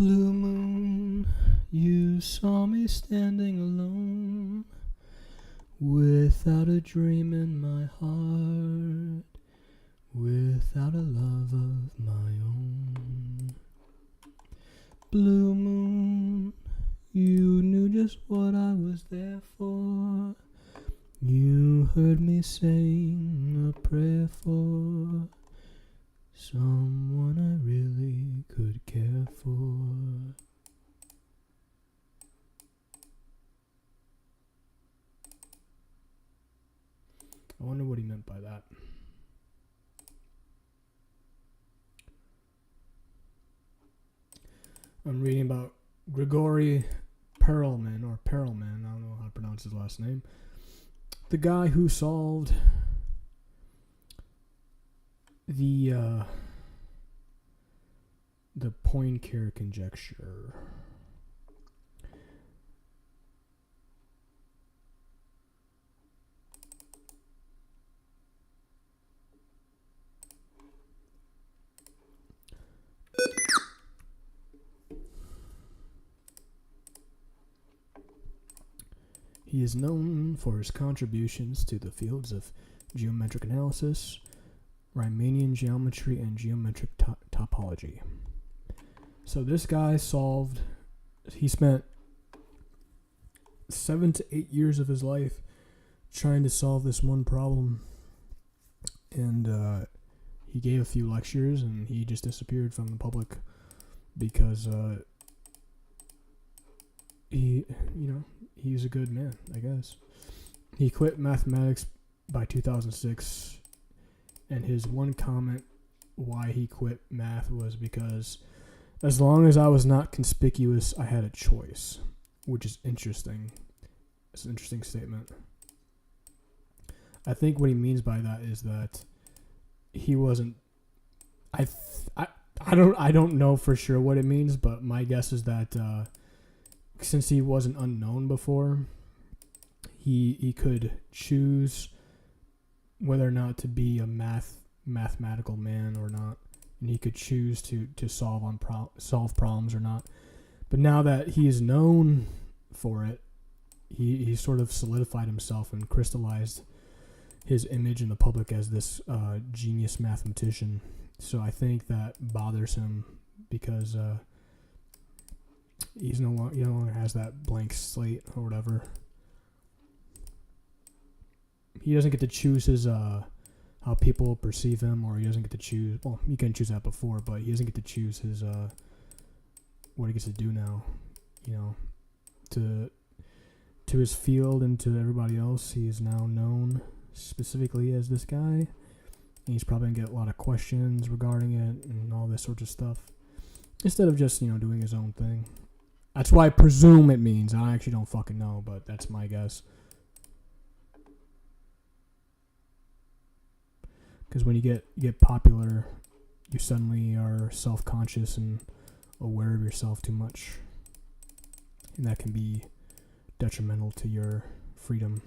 Blue moon, you saw me standing alone, without a dream in my heart, without a love of my own. Blue moon, you knew just what I was there for. You heard me saying a prayer for someone I really could care for. I wonder what he meant by that. I'm reading about Grigory Perelman, I don't know how to pronounce his last name. The guy who solved the Poincare conjecture. He is known for his contributions to the fields of geometric analysis, Riemannian geometry, and geometric topology. So this guy he spent 7 to 8 years of his life trying to solve this one problem. And he gave a few lectures and he just disappeared from the public because he's a good man, I guess. He quit mathematics by 2006, and his one comment why he quit math was because as long as I was not conspicuous, I had a choice, which is interesting. It's an interesting statement. I think what he means by that is that he wasn't. I don't know for sure what it means, but my guess is that since he wasn't unknown before, he could choose whether or not to be a mathematical man or not, and he could choose to solve problems or not. But now that he is known for it, he sort of solidified himself and crystallized his image in the public as this genius mathematician. So I think that bothers him because he no longer has that blank slate or whatever. He doesn't get to choose his how people perceive him, or he doesn't get to choose. Well, he couldn't choose that before, but he doesn't get to choose his what he gets to do now. To his field and to everybody else, he is now known specifically as this guy, and he's probably gonna get a lot of questions regarding it and all this sort of stuff, instead of just doing his own thing. That's why I presume it means. I actually don't fucking know, but that's my guess. Because when you get popular, you suddenly are self-conscious and aware of yourself too much, and that can be detrimental to your freedom.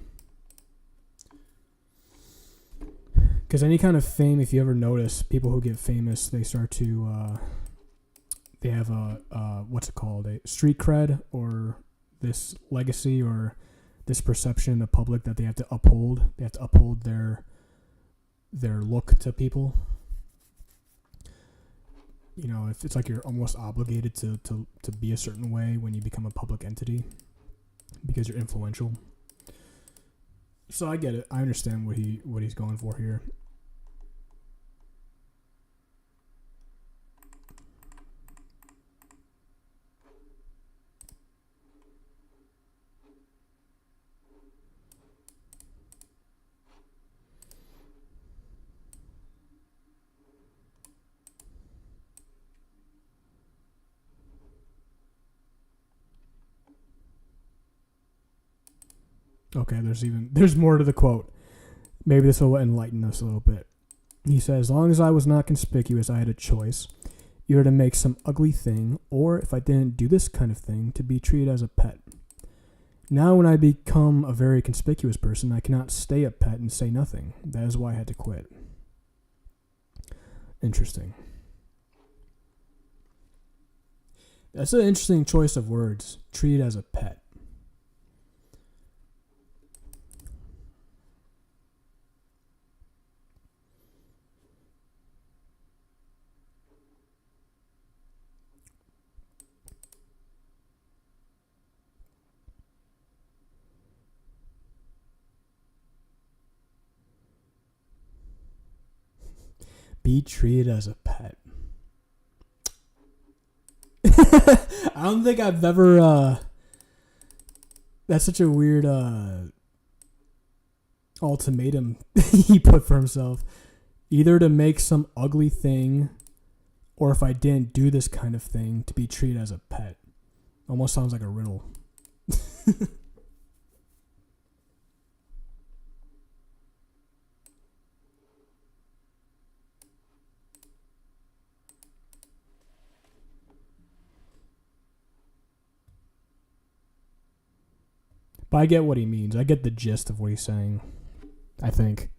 Because any kind of fame, if you ever notice, people who get famous, they start to they have a what's it called, a street cred, or this legacy, or this perception in the public that they have to uphold. They have to uphold their look to people. If it's like you're almost obligated to be a certain way when you become a public entity because you're influential. So I get it. I understand what he's going for here. Okay, there's more to the quote. Maybe this will enlighten us a little bit. He says, as long as I was not conspicuous, I had a choice. Either to make some ugly thing, or if I didn't do this kind of thing, to be treated as a pet. Now when I become a very conspicuous person, I cannot stay a pet and say nothing. That is why I had to quit. Interesting. That's an interesting choice of words. Treat as a pet. Be treated as a pet. I don't think I've ever. That's such a weird ultimatum he put for himself. Either to make some ugly thing, or if I didn't do this kind of thing, to be treated as a pet. Almost sounds like a riddle. But I get what he means. I get the gist of what he's saying, I think.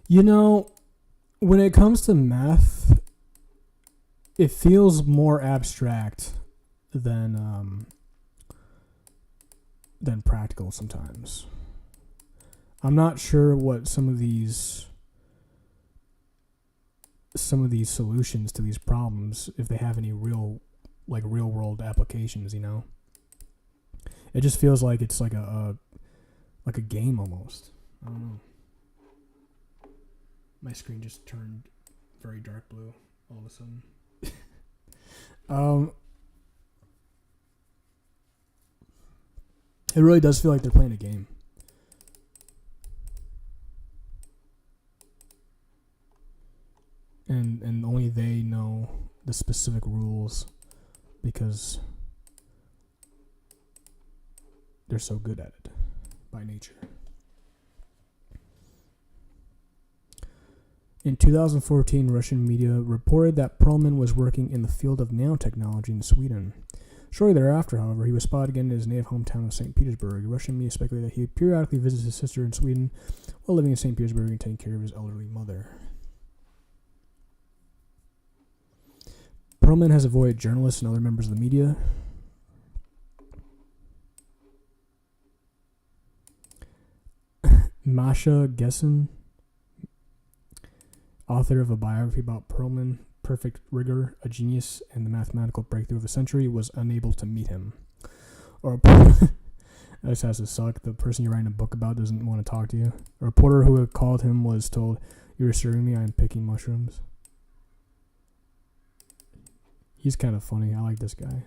You know, when it comes to math, it feels more abstract than practical sometimes. I'm not sure what some of these solutions to these problems, if they have any real world applications. You know, it just feels like it's like a game almost. I don't know. My screen just turned very dark blue all of a sudden. It really does feel like they're playing a game. And only they know the specific rules because they're so good at it by nature. In 2014, Russian media reported that Perlman was working in the field of nanotechnology in Sweden. Shortly thereafter, however, he was spotted again in his native hometown of St. Petersburg. Russian media speculated that he periodically visits his sister in Sweden while living in St. Petersburg and taking care of his elderly mother. Perlman has avoided journalists and other members of the media. Masha Gessen, author of a biography about Perlman, Perfect Rigor, A Genius, and the Mathematical Breakthrough of the Century, was unable to meet him. Or this has to suck. The person you're writing a book about doesn't want to talk to you. A reporter who had called him was told, "You're serving me, I am picking mushrooms." He's kind of funny. I like this guy.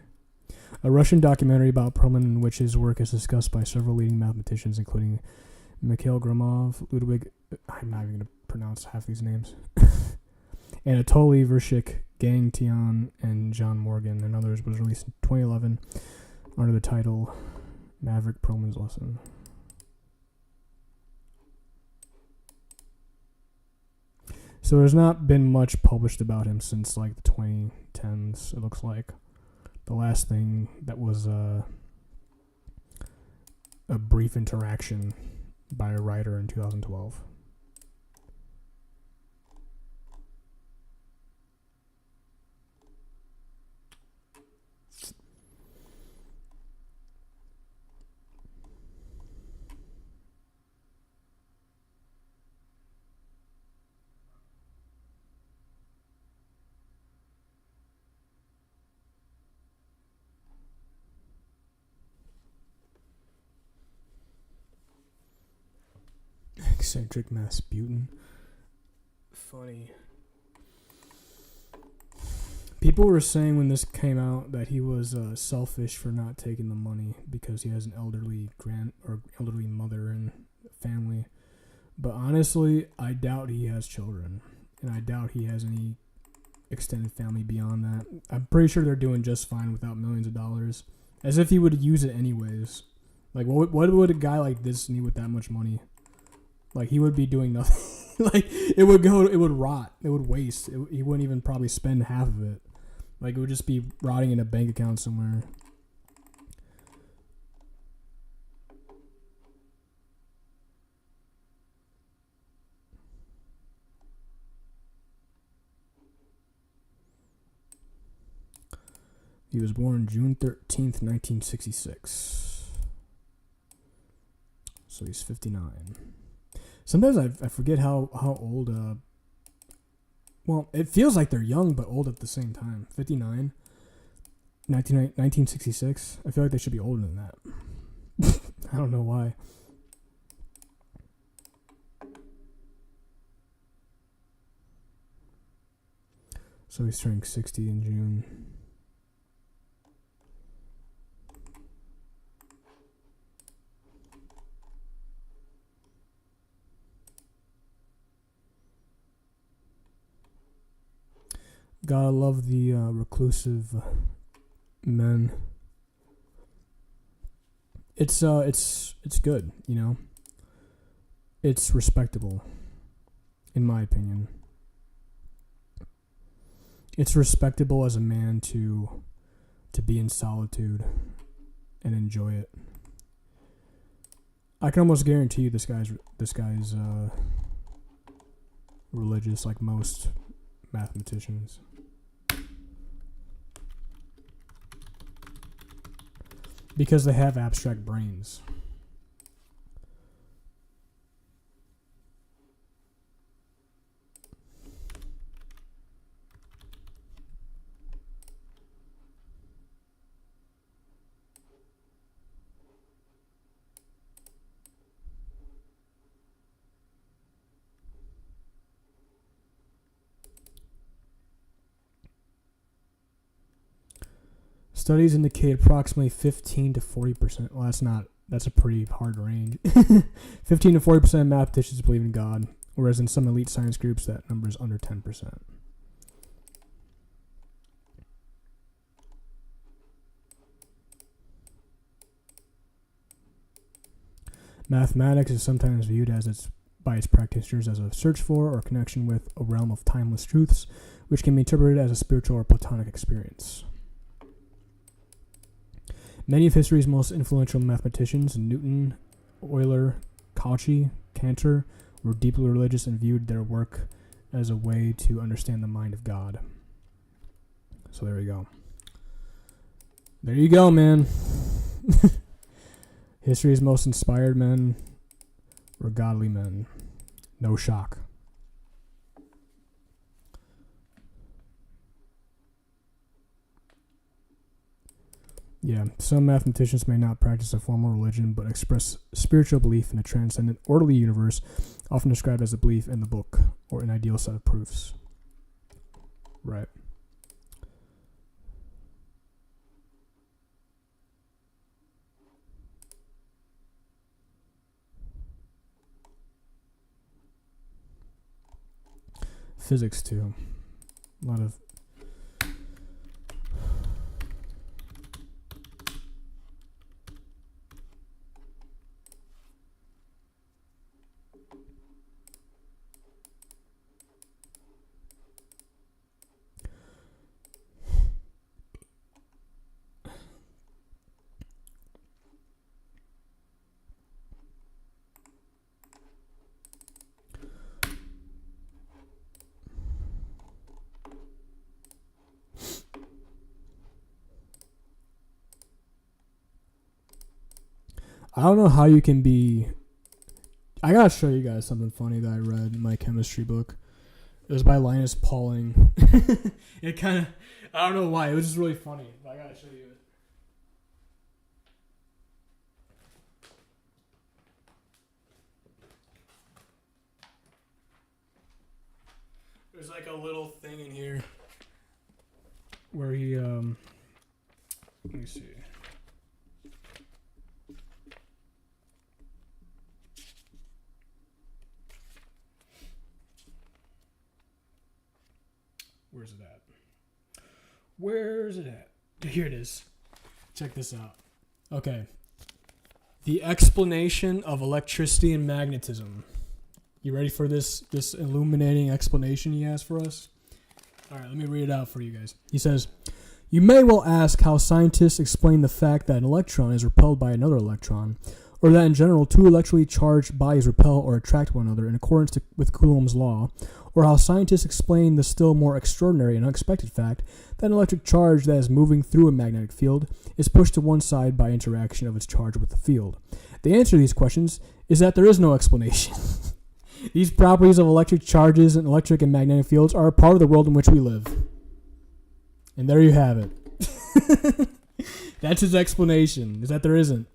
A Russian documentary about Perlman, in which his work is discussed by several leading mathematicians, including Mikhail Gromov, Ludwig... I'm not even going to pronounce half these names. Anatoly Vershik, Gang Tian, and John Morgan, and others, was released in 2011 under the title Maverick Perlman's Lesson. So there's not been much published about him since like the 2010s, it looks like. The last thing that was a brief interaction by a writer in 2012. Eccentric Rasputin. Funny. People were saying when this came out that he was selfish for not taking the money because he has an elderly mother and family. But honestly, I doubt he has children, and I doubt he has any extended family beyond that. I'm pretty sure they're doing just fine without millions of dollars, as if he would use it anyways. Like, what would a guy like this need with that much money? Like, he would be doing nothing. Like, it would rot. It would waste. He wouldn't even probably spend half of it. Like, it would just be rotting in a bank account somewhere. He was born June 13th, 1966. So he's 59. Sometimes I forget how old. Well, it feels like they're young but old at the same time. 59. 1966. I feel like they should be older than that. I don't know why. So he's turning 60 in June. Gotta love the reclusive men. It's good, you know. It's respectable, in my opinion. It's respectable as a man to be in solitude and enjoy it. I can almost guarantee you this guy's religious, like most mathematicians. Because they have abstract brains. Studies indicate approximately 15 to 40%. Well, that's a pretty hard range. 15 to 40% of mathematicians believe in God, whereas in some elite science groups that number is under 10%. Mathematics is sometimes viewed by its practitioners as a search for or connection with a realm of timeless truths, which can be interpreted as a spiritual or platonic experience. Many of history's most influential mathematicians, Newton, Euler, Cauchy, Cantor, were deeply religious and viewed their work as a way to understand the mind of God. So there you go. There you go, man. History's most inspired men were godly men. No shock. Yeah, some mathematicians may not practice a formal religion, but express spiritual belief in a transcendent, orderly universe, often described as a belief in the book or an ideal set of proofs. Right. Physics, too. A lot of I don't know how you can be. I gotta show you guys something funny that I read in my chemistry book. It was by Linus Pauling. It kind of, I don't know why. It was just really funny. But I gotta show you it. There's like a little thing in here where he, let me see. Where's it at? Where's it at? Here it is. Check this out. Okay. The explanation of electricity and magnetism. You ready for this illuminating explanation he has for us? All right, let me read it out for you guys. He says, you may well ask how scientists explain the fact that an electron is repelled by another electron, or that in general two electrically charged bodies repel or attract one another in accordance with Coulomb's law, or how scientists explain the still more extraordinary and unexpected fact that an electric charge that is moving through a magnetic field is pushed to one side by interaction of its charge with the field. The answer to these questions is that there is no explanation. These properties of electric charges and electric and magnetic fields are a part of the world in which we live. And there you have it. That's his explanation, is that there isn't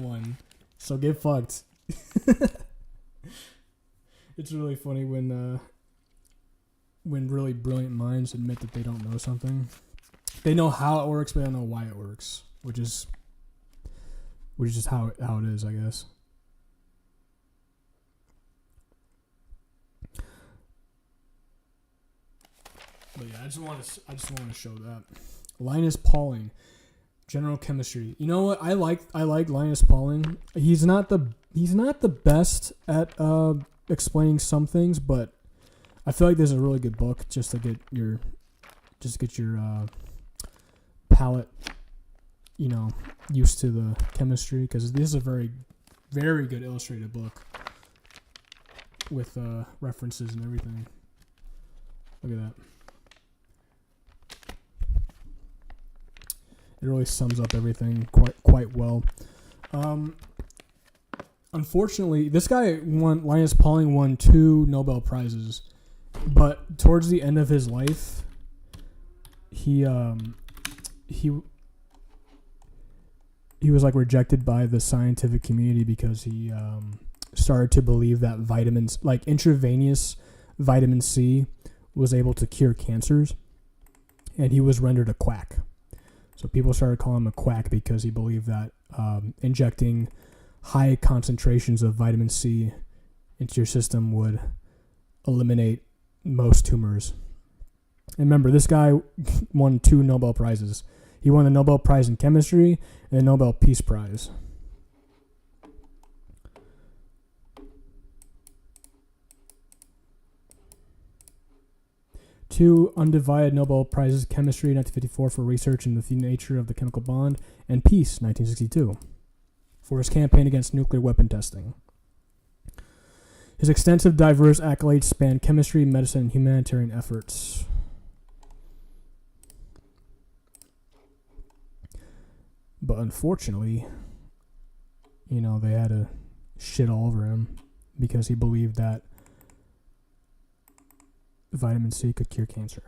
one. So get fucked. It's really funny when really brilliant minds admit that they don't know something. They know how it works, but they don't know why it works, which is how it is, I guess. But yeah, I just want to show that. Linus Pauling, general chemistry. You know what? I like Linus Pauling. He's not the best at explaining some things, but I feel like this is a really good book just to get your palate, used to the chemistry, because this is a very, very good illustrated book with references and everything. Look at that. It really sums up everything quite well. Unfortunately, this guy Linus Pauling won 2 Nobel Prizes, but towards the end of his life, he was like rejected by the scientific community because he started to believe that vitamins, like intravenous vitamin C, was able to cure cancers, and he was rendered a quack. So people started calling him a quack because he believed that injecting high concentrations of vitamin C into your system would eliminate most tumors. And remember, this guy won 2 Nobel Prizes. He won the Nobel Prize in Chemistry and the Nobel Peace Prize. Two undivided Nobel Prizes, Chemistry 1954 for research into the nature of the chemical bond, and Peace 1962 for his campaign against nuclear weapon testing. His extensive, diverse accolades span chemistry, medicine, and humanitarian efforts. But unfortunately, they had to shit all over him because he believed that vitamin C could cure cancer.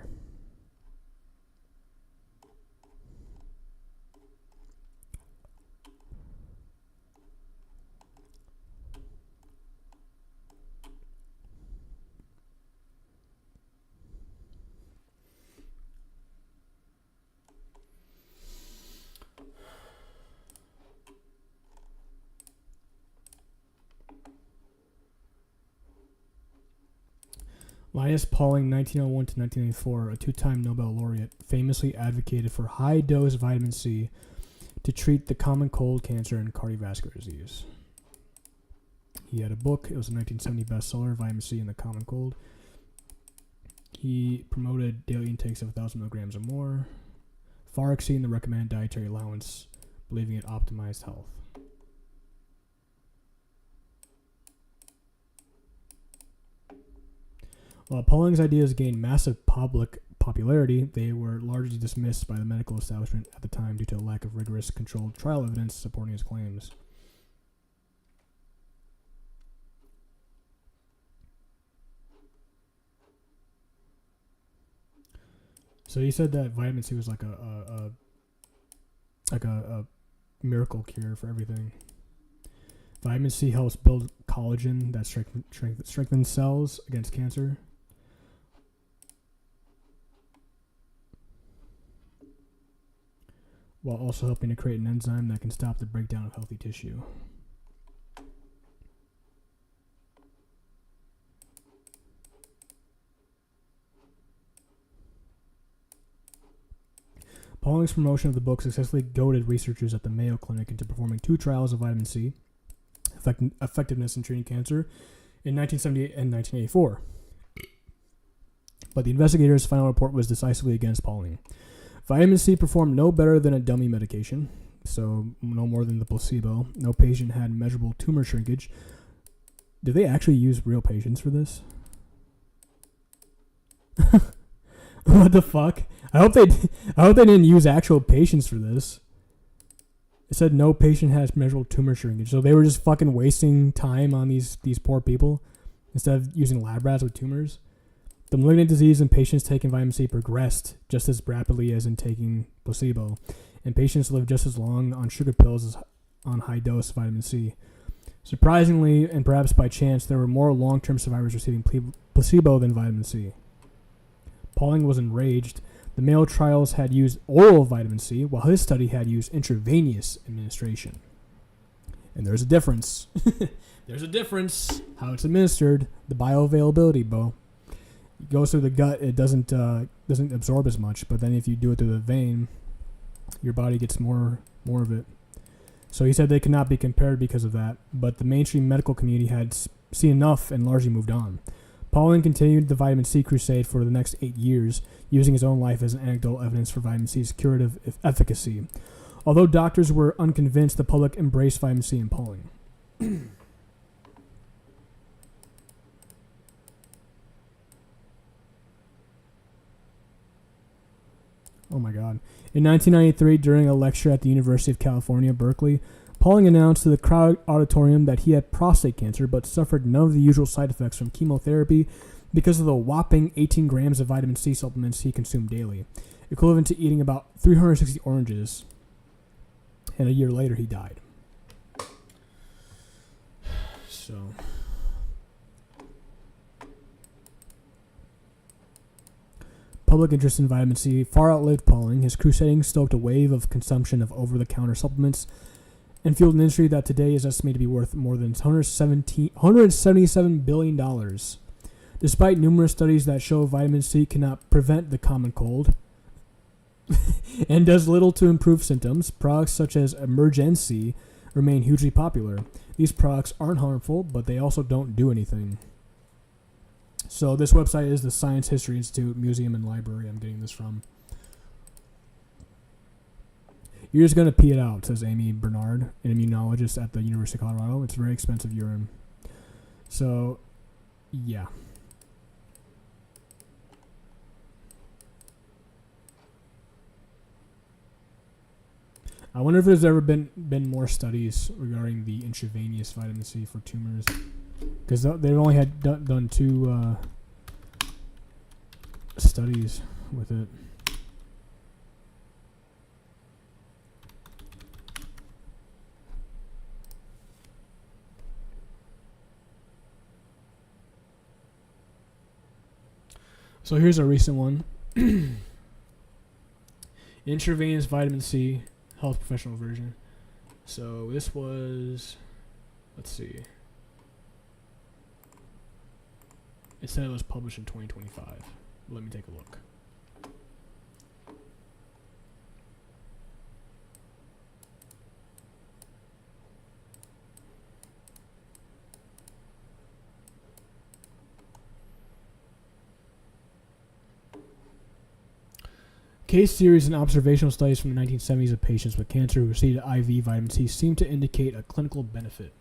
Linus Pauling, 1901 to 1984, a 2-time Nobel laureate, famously advocated for high-dose vitamin C to treat the common cold, cancer, and cardiovascular disease. He had a book. It was a 1970 bestseller, Vitamin C and the Common Cold. He promoted daily intakes of 1,000 milligrams or more, far exceeding the recommended dietary allowance, believing it optimized health. While Pauling's ideas gained massive public popularity, they were largely dismissed by the medical establishment at the time due to a lack of rigorous, controlled trial evidence supporting his claims. So he said that vitamin C was like a miracle cure for everything. Vitamin C helps build collagen that strengthens cells against cancer. While also helping to create an enzyme that can stop the breakdown of healthy tissue. Pauling's promotion of the book successfully goaded researchers at the Mayo Clinic into performing 2 trials of vitamin C effectiveness in treating cancer in 1978 and 1984. But the investigators' final report was decisively against Pauling. Vitamin C performed no better than a dummy medication, so no more than the placebo. No patient had measurable tumor shrinkage. Did they actually use real patients for this? What the fuck? I hope they didn't use actual patients for this. It said no patient has measurable tumor shrinkage, so they were just fucking wasting time on these poor people instead of using lab rats with tumors. The malignant disease in patients taking vitamin C progressed just as rapidly as in taking placebo, and patients lived just as long on sugar pills as on high-dose vitamin C. Surprisingly, and perhaps by chance, there were more long-term survivors receiving placebo than vitamin C. Pauling was enraged. The Mayo trials had used oral vitamin C, while his study had used intravenous administration. And there's a difference. There's a difference. How it's administered, the bioavailability, Bo. It goes through the gut, it doesn't absorb as much, but then if you do it through the vein, your body gets more of it. So he said they could not be compared because of that, but the mainstream medical community had seen enough and largely moved on. Pauling continued the vitamin C crusade for the next 8 years, using his own life as an anecdotal evidence for vitamin C's curative efficacy. Although doctors were unconvinced, the public embraced vitamin C and Pauling. Oh my God. In 1993, during a lecture at the University of California, Berkeley, Pauling announced to the crowd auditorium that he had prostate cancer but suffered none of the usual side effects from chemotherapy because of the whopping 18 grams of vitamin C supplements he consumed daily, equivalent to eating about 360 oranges. And a year later, he died. So... Public interest in vitamin C far outlived Pauling. His crusading stoked a wave of consumption of over-the-counter supplements and fueled an industry that today is estimated to be worth more than $177 billion. Despite numerous studies that show vitamin C cannot prevent the common cold and does little to improve symptoms, products such as Emergen-C remain hugely popular. These products aren't harmful, but they also don't do anything. So this website is the Science History Institute Museum and Library I'm getting this from. You're just going to pee it out, says Amy Bernard, an immunologist at the University of Colorado. It's very expensive urine. So, yeah. I wonder if there's ever been more studies regarding the intravenous vitamin C for tumors. Because they've only had done 2 studies with it. So here's a recent one. Intravenous vitamin C, health professional version. So this was, let's see. It said it was published in 2025. Let me take a look. Case series and observational studies from the 1970s of patients with cancer who received IV vitamin C seem to indicate a clinical benefit.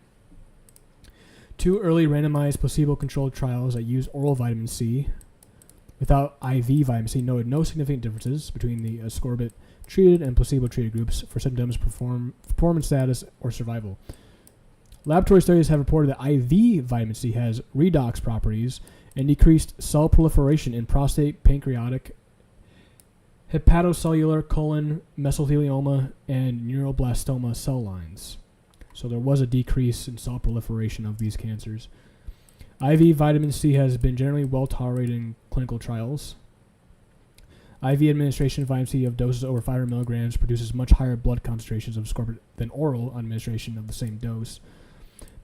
2 early randomized placebo-controlled trials that used oral vitamin C without IV vitamin C noted no significant differences between the ascorbate-treated and placebo-treated groups for symptoms, performance status, or survival. Laboratory studies have reported that IV vitamin C has redox properties and decreased cell proliferation in prostate, pancreatic, hepatocellular, colon, mesothelioma, and neuroblastoma cell lines. So there was a decrease in cell proliferation of these cancers. IV vitamin C has been generally well tolerated in clinical trials. IV administration of vitamin C of doses over 500 milligrams produces much higher blood concentrations of ascorbate than oral administration of the same dose.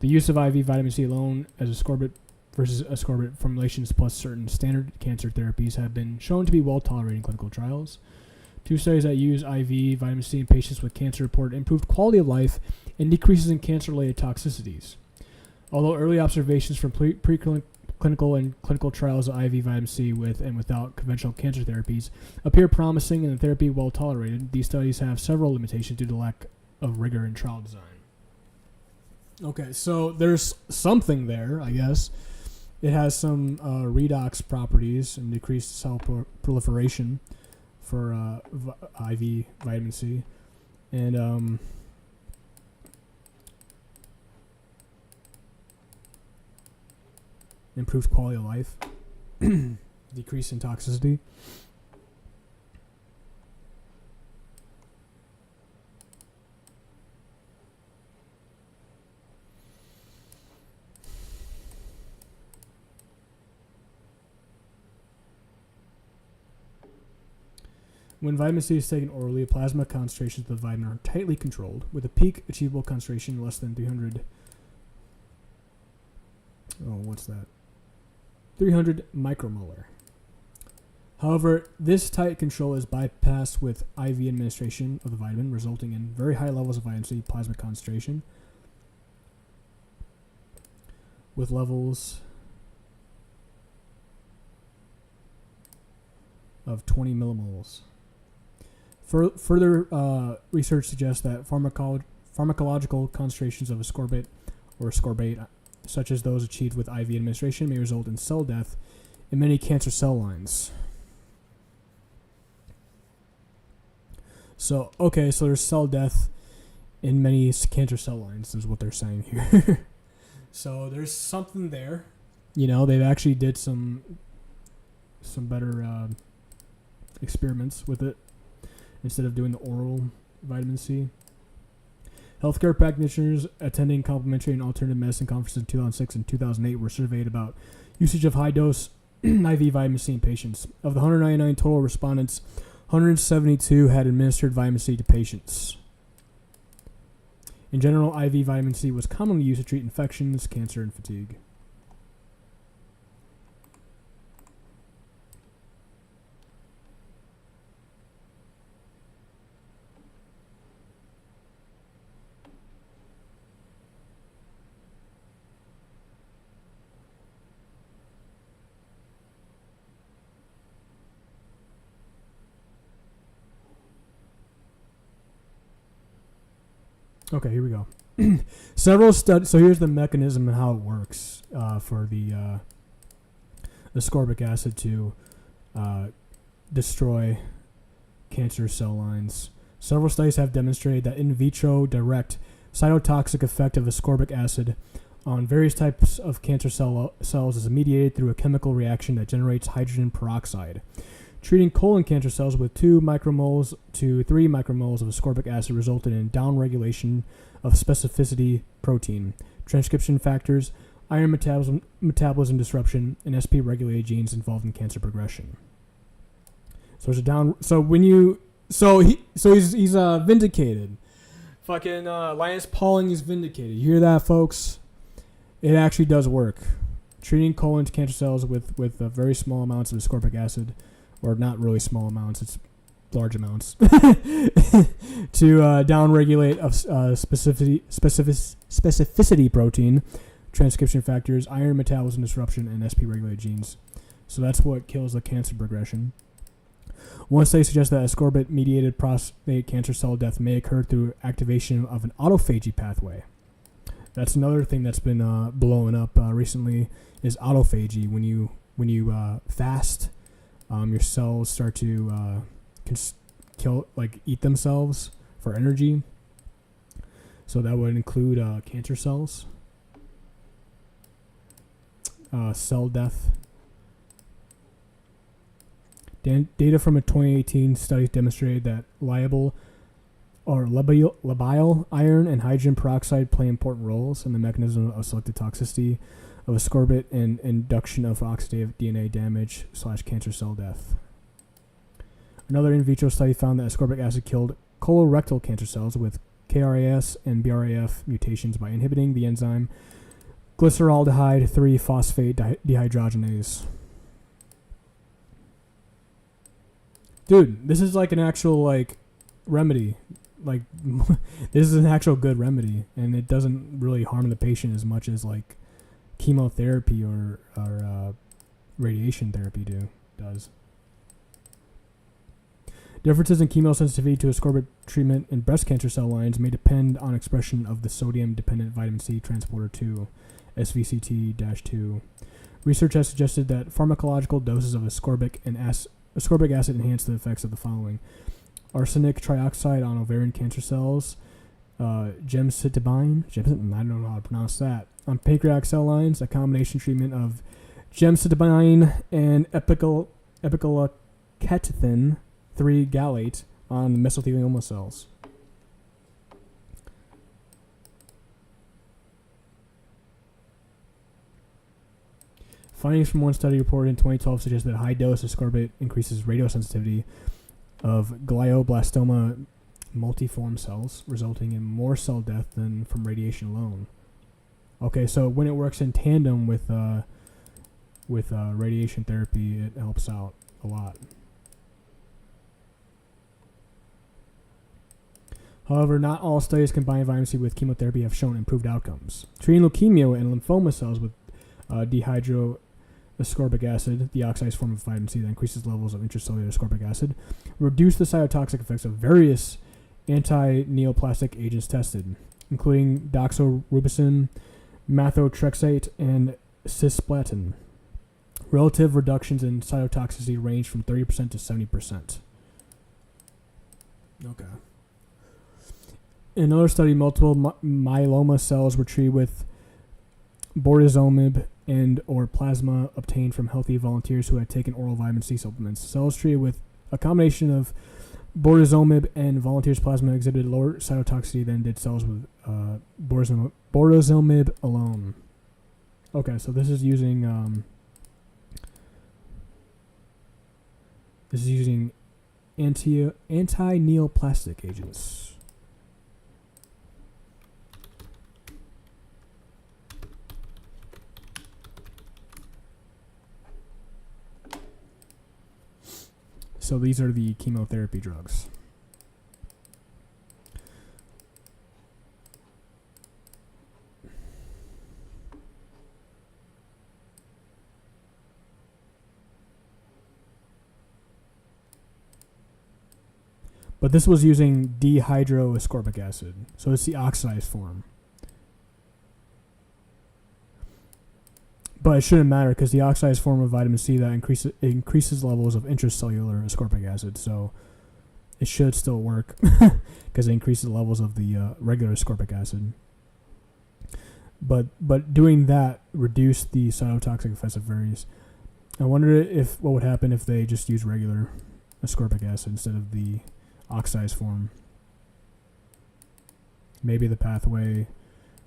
The use of IV vitamin C alone as ascorbate versus ascorbate formulations plus certain standard cancer therapies have been shown to be well tolerated in clinical trials. 2 studies that use IV vitamin C in patients with cancer reported improved quality of life and decreases in cancer-related toxicities. Although early observations from preclinical and clinical trials of IV vitamin C with and without conventional cancer therapies appear promising and the therapy well tolerated, these studies have several limitations due to lack of rigor in trial design. Okay, so there's something there, I guess. It has some redox properties and decreased cell proliferation for IV vitamin C. And improved quality of life, decrease in toxicity. When vitamin C is taken orally, plasma concentrations of the vitamin are tightly controlled, with a peak achievable concentration less than 300. Oh, what's that? 300 micromolar. However, this tight control is bypassed with IV administration of the vitamin, resulting in very high levels of vitamin C plasma concentration, with levels of 20 millimoles. Further research suggests that pharmacological concentrations of ascorbate or ascorbate, such as those achieved with IV administration, may result in cell death in many cancer cell lines. So there's cell death in many cancer cell lines, is what they're saying here. So there's something there. You know, they've actually did some better experiments with it instead of doing the oral vitamin C. Healthcare practitioners attending complementary and alternative medicine conferences in 2006 and 2008 were surveyed about usage of high-dose IV vitamin C in patients. Of the 199 total respondents, 172 had administered vitamin C to patients. In general, IV vitamin C was commonly used to treat infections, cancer, and fatigue. Okay, here we go. Several studies. So here's the mechanism and how it works for the ascorbic acid to destroy cancer cell lines. Several studies have demonstrated that in vitro direct cytotoxic effect of ascorbic acid on various types of cancer cells is mediated through a chemical reaction that generates hydrogen peroxide. Treating colon cancer cells with 2 micromoles to 3 micromoles of ascorbic acid resulted in downregulation of specificity protein, transcription factors, iron metabolism disruption, and SP-regulated genes involved in cancer progression. So there's a down. So when you, he's vindicated. Fucking Linus Pauling is vindicated. You hear that, folks? It actually does work. Treating colon cancer cells with very small amounts of ascorbic acid. Or not really small amounts, it's large amounts, to downregulate of specificity protein, transcription factors, iron metabolism disruption, and SP-regulated genes. So that's what kills the cancer progression. One study suggests that ascorbate-mediated prostate cancer cell death may occur through activation of an autophagy pathway. That's another thing that's been blowing up recently is autophagy. When you fast, your cells start to eat themselves for energy. So that would include cancer cells, cell death. Data from a 2018 study demonstrated that labile iron and hydrogen peroxide play important roles in the mechanism of selective toxicity of ascorbate and induction of oxidative DNA damage / cancer cell death. Another in vitro study found that ascorbic acid killed colorectal cancer cells with KRAS and BRAF mutations by inhibiting the enzyme glyceraldehyde 3-phosphate dehydrogenase. Dude, this is like an actual remedy. like this is an actual good remedy, and it doesn't really harm the patient as much as like chemotherapy or radiation therapy does. Differences in chemosensitivity to ascorbic treatment in breast cancer cell lines may depend on expression of the sodium-dependent vitamin C transporter 2, SVCT-2. Research has suggested that pharmacological doses of ascorbic acid enhance the effects of the following: arsenic trioxide on ovarian cancer cells, gemcitabine, I don't know how to pronounce that, on pancreatic cell lines, a combination treatment of gemcitabine and epicloquethin 3-gallate on the mesothelioma cells. Findings from one study reported in 2012 suggest that high dose ascorbate increases radiosensitivity of glioblastoma multiforme cells, resulting in more cell death than from radiation alone. Okay, so when it works in tandem with radiation therapy, it helps out a lot. However, not all studies combining vitamin C with chemotherapy have shown improved outcomes. Treating leukemia and lymphoma cells with dihydroascorbic acid, the oxidized form of vitamin C that increases levels of intracellular ascorbic acid, reduced the cytotoxic effects of various anti-neoplastic agents tested, including doxorubicin, methotrexate, and cisplatin. Relative reductions in cytotoxicity range from 30% to 70%. Okay. In another study, multiple myeloma cells were treated with bortezomib and or plasma obtained from healthy volunteers who had taken oral vitamin C supplements. Cells treated with a combination of bortezomib and volunteers' plasma exhibited lower cytotoxicity than did cells with bortezomib alone. Okay, so this is using anti-neoplastic agents. So these are the chemotherapy drugs. But this was using dihydroascorbic acid, so it's the oxidized form. But it shouldn't matter because the oxidized form of vitamin C that increases levels of intracellular ascorbic acid, so it should still work because it increases levels of the regular ascorbic acid. But doing that reduced the cytotoxic effects of various. I wonder what would happen if they just use regular ascorbic acid instead of the oxidized form. Maybe the pathway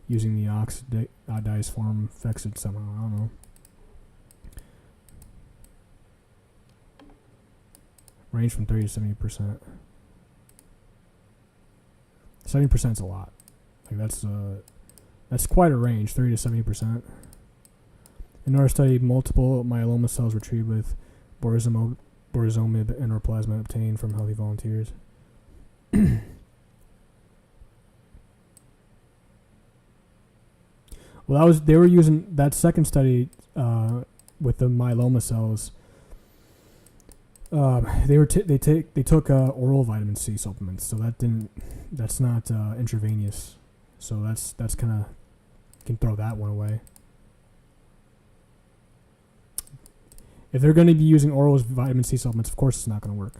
using the oxidized form affects it somehow. I don't know. Range from 30 to 70%. 70% is a lot. Like that's quite a range. 30 to 70%. In our study, multiple myeloma cells were treated with bortezomib and or plasma obtained from healthy volunteers. Well, they were using that second study with the myeloma cells. They took oral vitamin C supplements, so that's not intravenous. So that's kind of, can throw that one away. If they're going to be using oral vitamin C supplements, of course it's not going to work.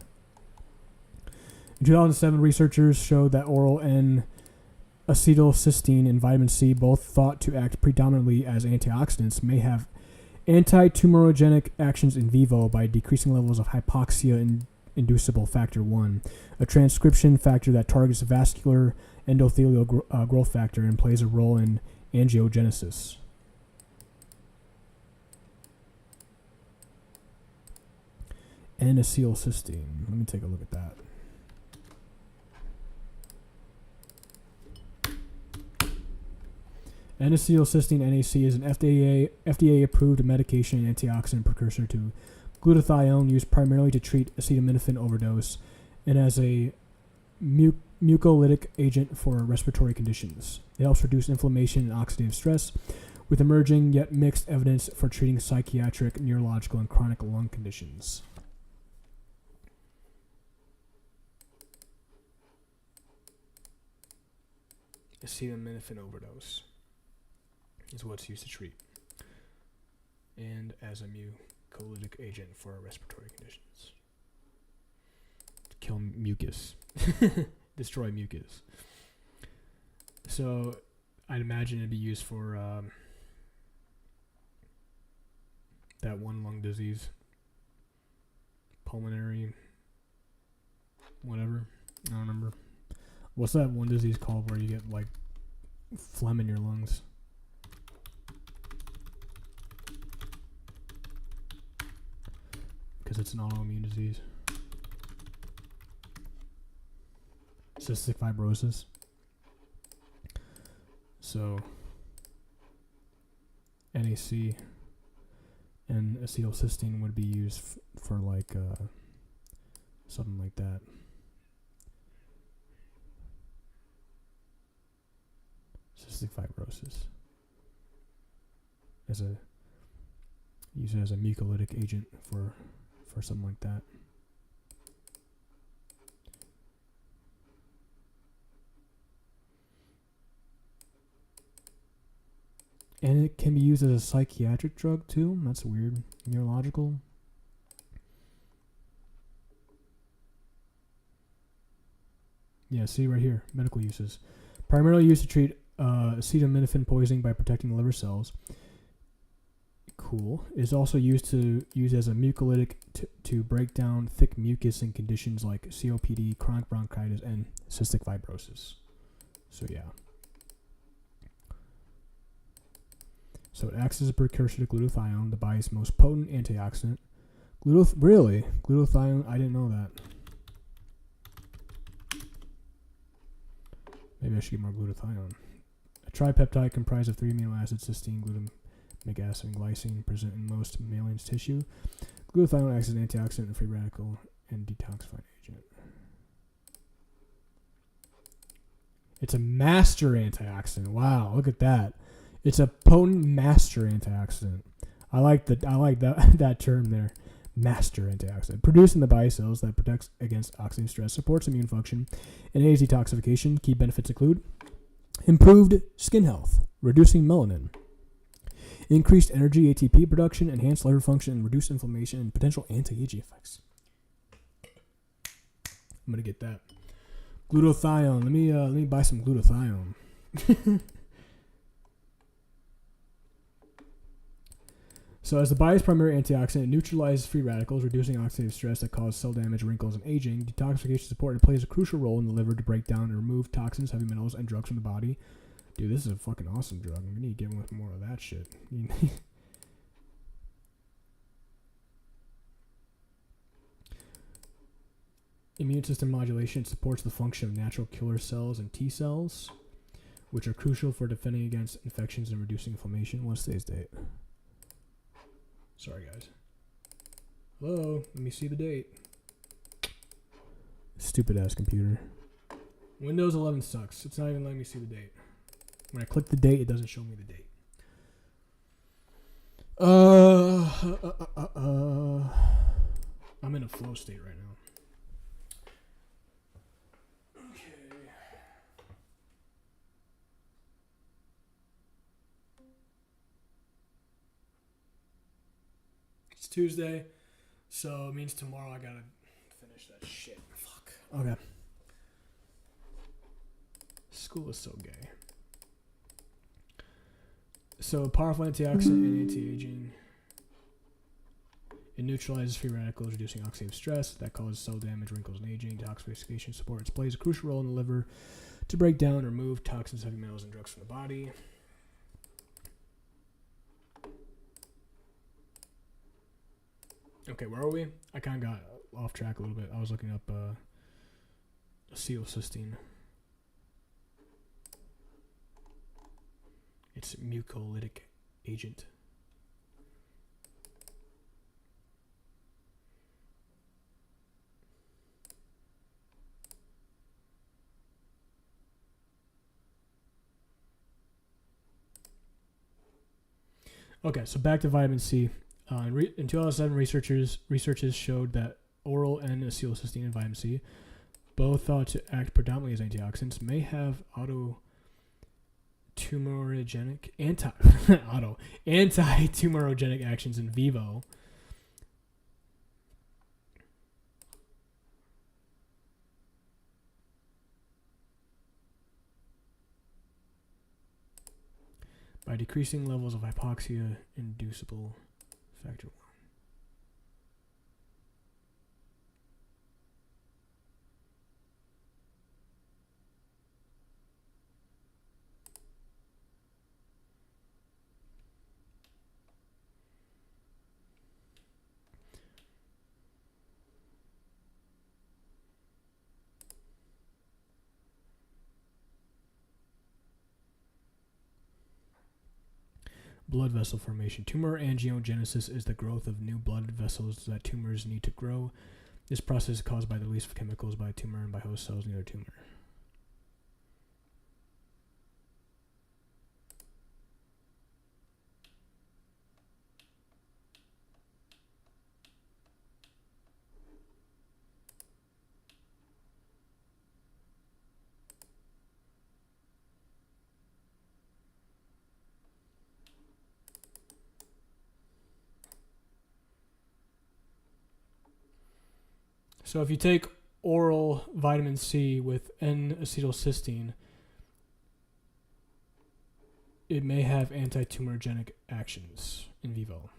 In 2007, researchers showed that oral N-acetylcysteine and vitamin C, both thought to act predominantly as antioxidants, may have anti-tumorigenic actions in vivo by decreasing levels of hypoxia-inducible factor 1, a transcription factor that targets vascular endothelial growth factor and plays a role in angiogenesis. N-acetylcysteine. Let me take a look at that. N-acetylcysteine (NAC) is an FDA-approved medication and antioxidant precursor to glutathione, used primarily to treat acetaminophen overdose, and as a mucolytic agent for respiratory conditions. It helps reduce inflammation and oxidative stress, with emerging yet mixed evidence for treating psychiatric, neurological, and chronic lung conditions. Acetaminophen overdose is what's used to treat, and as a mucolytic agent for respiratory conditions. To kill mucus. Destroy mucus. So I'd imagine it'd be used for that one lung disease, pulmonary, whatever. I don't remember. What's that one disease called where you get like phlegm in your lungs? Because it's an autoimmune disease. Cystic fibrosis. So NAC and acetylcysteine would be used for like something like that. Cystic fibrosis used as a mucolytic agent for something like that. And it can be used as a psychiatric drug too. That's weird. Neurological. Yeah, see right here. Medical uses. Primarily used to treat acetaminophen poisoning by protecting the liver cells. Cool. Is also used as a mucolytic to break down thick mucus in conditions like COPD, chronic bronchitis, and cystic fibrosis. So yeah. So it acts as a precursor to glutathione, the body's most potent antioxidant. Really? Glutathione? I didn't know that. Maybe I should get more glutathione. A tripeptide comprised of 3 amino acids, cysteine, glutamic acid, and glycine, present in most mammalian tissue. Glutathione acts as an antioxidant and free radical and detoxifying agent. It's a master antioxidant. Wow, look at that. It's a potent master antioxidant. I like that term there. Master antioxidant. Produced in the body cells that protects against oxidative stress, supports immune function, and aids detoxification. Key benefits include improved skin health, reducing melanin, increased energy ATP production, enhanced liver function, and reduced inflammation, and potential anti-aging effects. I'm gonna get that. Glutathione. Let me buy some glutathione. So as the body's primary antioxidant, it neutralizes free radicals, reducing oxidative stress that cause cell damage, wrinkles, and aging. Detoxification support. It plays a crucial role in the liver to break down and remove toxins, heavy metals, and drugs from the body. Dude, this is a fucking awesome drug. We need to get with more of that shit. Immune system modulation supports the function of natural killer cells and T cells, which are crucial for defending against infections and reducing inflammation. What's today's date? Sorry, guys. Hello? Let me see the date. Stupid ass computer. Windows 11 sucks. It's not even letting me see the date. When I click the date, it doesn't show me the date. I'm in a flow state right now. Okay. It's Tuesday, so it means tomorrow I gotta finish that shit. Fuck. Okay. School is so gay. So, powerful antioxidant and anti-aging. It neutralizes free radicals, reducing oxidative stress that causes cell damage, wrinkles, and aging. Detoxification supports. Plays a crucial role in the liver to break down and remove toxins, heavy metals, and drugs from the body. Okay, where are we? I kind of got off track a little bit. I was looking up acetylcysteine. It's a mucolytic agent. Okay, so back to vitamin C. In 2007, researchers showed that oral N-acetylcysteine and vitamin C, both thought to act predominantly as antioxidants, may have anti-tumorigenic actions in vivo. By decreasing levels of hypoxia inducible factor 1. Blood vessel formation. Tumor angiogenesis is the growth of new blood vessels that tumors need to grow. This process is caused by the release of chemicals by a tumor and by host cells near the tumor. So if you take oral vitamin C with N-acetylcysteine, it may have anti-tumorigenic actions in vivo.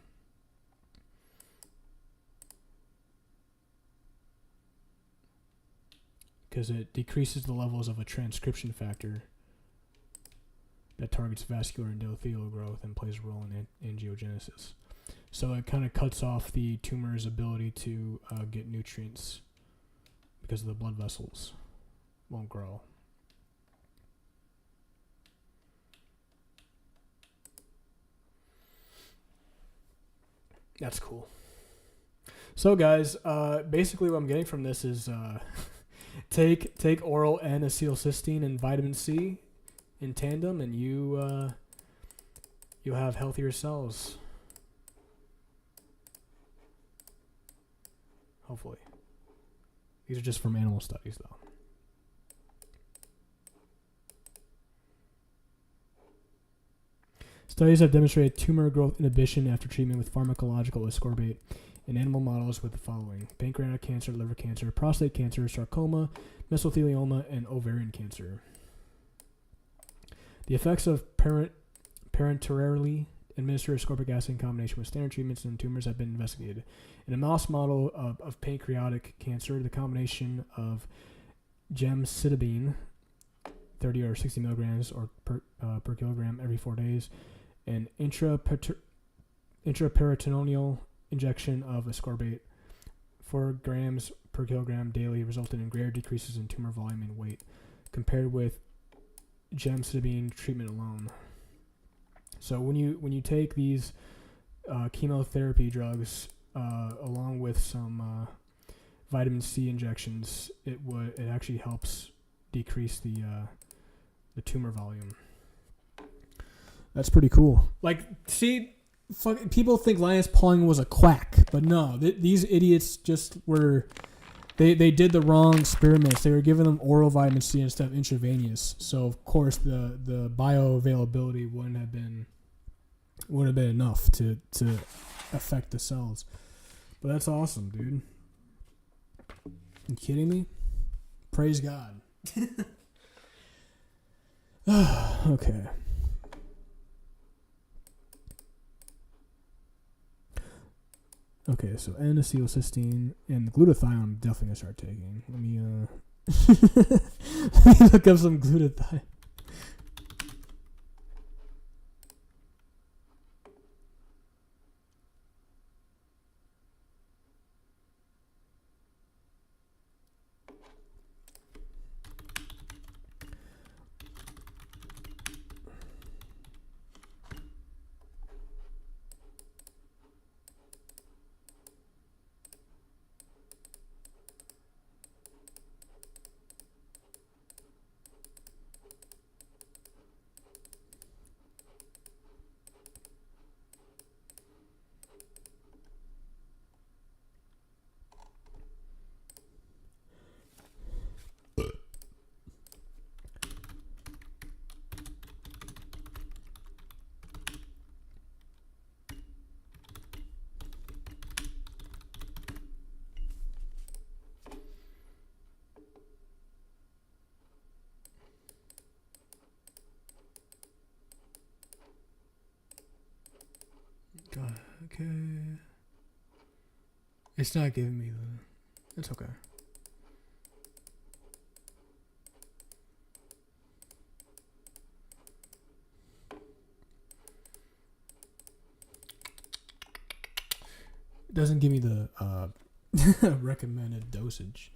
Because it decreases the levels of a transcription factor that targets vascular endothelial growth and plays a role in angiogenesis. So it kind of cuts off the tumor's ability to get nutrients because the blood vessels won't grow. That's cool. So guys, basically what I'm getting from this is take oral N-acetylcysteine and vitamin C in tandem, and you'll have healthier cells. Hopefully. These are just from animal studies, though. Studies have demonstrated tumor growth inhibition after treatment with pharmacological ascorbate in animal models with the following: pancreatic cancer, liver cancer, prostate cancer, sarcoma, mesothelioma, and ovarian cancer. The effects of parenterally administered ascorbic acid in combination with standard treatments in tumors have been investigated. In a mouse model of pancreatic cancer, the combination of gemcitabine, 30 or 60 milligrams or per kilogram every 4 days, and intraperitoneal injection of ascorbate, 4 grams per kilogram daily, resulted in greater decreases in tumor volume and weight compared with gemcitabine treatment alone. So when you take these chemotherapy drugs along with some vitamin C injections, it actually helps decrease the tumor volume. That's pretty cool. Like, see, people think Linus Pauling was a quack, but no, these idiots just were. They did the wrong experiments. They were giving them oral vitamin C instead of intravenous. So of course the bioavailability wouldn't have been enough to affect the cells. But that's awesome, dude. You kidding me? Praise God. Okay. Okay, so N-acetylcysteine and the glutathione I'm definitely gonna start taking. Let me let me look up some glutathione. God, okay. It's not giving me the. It's okay. It doesn't give me the recommended dosage.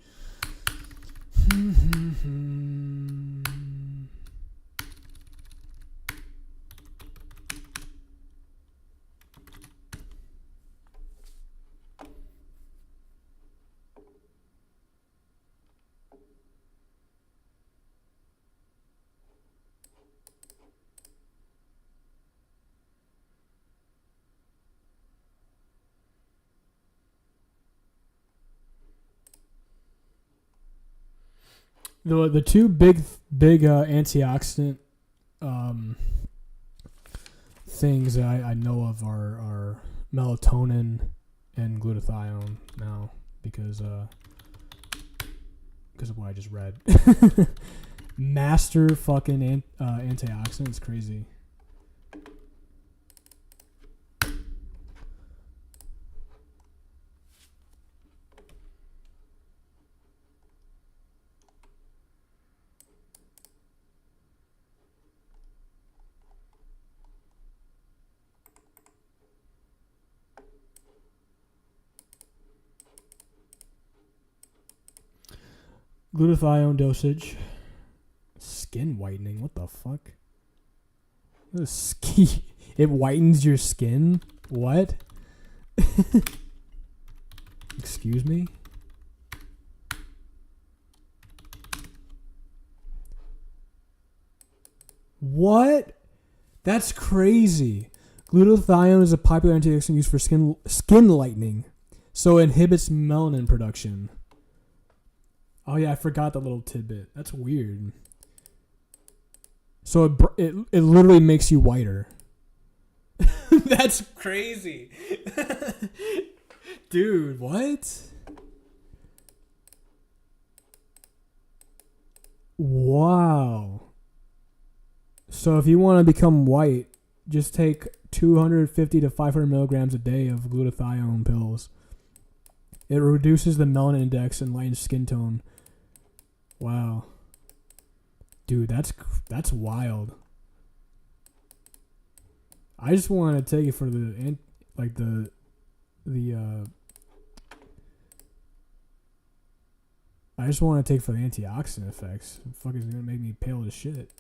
The two big antioxidant things that I know of are melatonin and glutathione now because of what I just read. Master fucking antioxidant is crazy. Glutathione dosage. Skin whitening. What the fuck? It whitens your skin? What? Excuse me? What? That's crazy. Glutathione is a popular antioxidant used for skin lightening, so it inhibits melanin production. Oh yeah, I forgot that little tidbit. That's weird. So it literally makes you whiter. That's crazy. Dude, what? Wow. So if you want to become white, just take 250 to 500 milligrams a day of glutathione pills. It reduces the melanin index and lightens skin tone. Wow. Dude, that's wild. I just want to take it for the I just want to take it for the antioxidant effects. The fuck is gonna make me pale as shit.